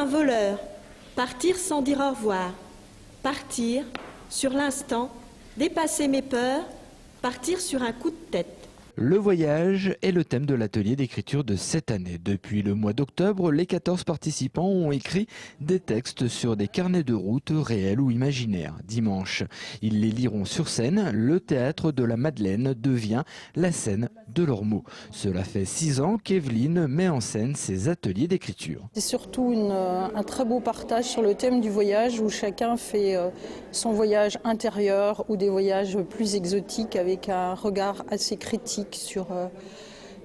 un voleur, partir sans dire au revoir, partir sur l'instant, dépasser mes peurs, partir sur un coup de tête. Le voyage est le thème de l'atelier d'écriture de cette année. Depuis le mois d'octobre, les 14 participants ont écrit des textes sur des carnets de route réels ou imaginaires. Dimanche, ils les liront sur scène. Le théâtre de la Madeleine devient la scène de leurs mots. Cela fait 6 ans qu'Evelyne met en scène ses ateliers d'écriture. C'est surtout un très beau partage sur le thème du voyage où chacun fait son voyage intérieur ou des voyages plus exotiques avec un regard assez critique sur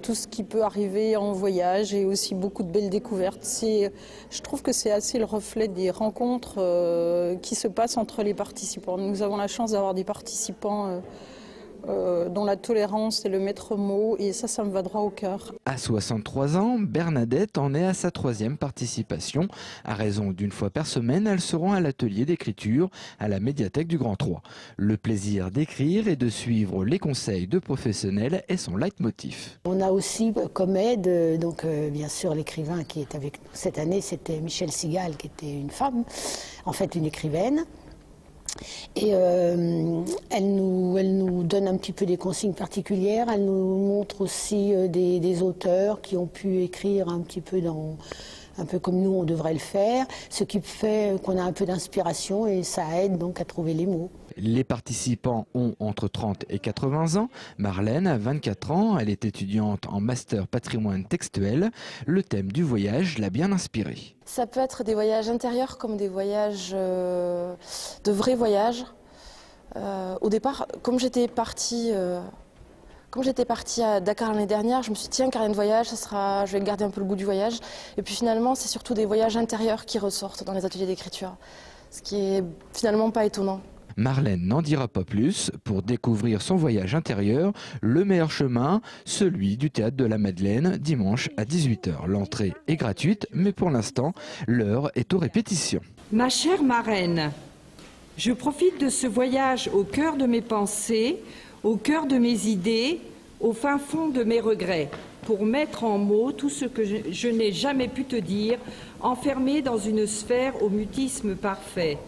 tout ce qui peut arriver en voyage et aussi beaucoup de belles découvertes. Je trouve que c'est assez le reflet des rencontres qui se passent entre les participants. Nous avons la chance d'avoir des participants dont la tolérance est le maître mot et ça me va droit au cœur. À 63 ans, Bernadette en est à sa 3e participation. À raison d'une fois par semaine, elles seront à l'atelier d'écriture à la médiathèque du Grand Troyes. Le plaisir d'écrire et de suivre les conseils de professionnels est son leitmotiv. On a aussi comme aide, donc bien sûr l'écrivain qui est avec nous cette année, c'était Michel Sigal qui était une femme, en fait une écrivaine. Et elle nous donne un petit peu des consignes particulières, elle nous montre aussi des auteurs qui ont pu écrire un petit peu un peu comme nous on devrait le faire, ce qui fait qu'on a un peu d'inspiration et ça aide donc à trouver les mots. Les participants ont entre 30 et 80 ans. Marlène a 24 ans, elle est étudiante en master patrimoine textuel. Le thème du voyage l'a bien inspirée. Ça peut être des voyages intérieurs comme des voyages de vrais voyages. Au départ, comme j'étais partie à Dakar l'année dernière, je me suis dit tiens, carnet de voyage, je vais garder un peu le goût du voyage. Et puis finalement, c'est surtout des voyages intérieurs qui ressortent dans les ateliers d'écriture, ce qui est finalement pas étonnant. Marlène n'en dira pas plus. Pour découvrir son voyage intérieur, le meilleur chemin, celui du théâtre de la Madeleine, dimanche à 18 h. L'entrée est gratuite, mais pour l'instant, l'heure est aux répétitions. Ma chère marraine, je profite de ce voyage au cœur de mes pensées, au cœur de mes idées, au fin fond de mes regrets, pour mettre en mots tout ce que je n'ai jamais pu te dire, enfermé dans une sphère au mutisme parfait.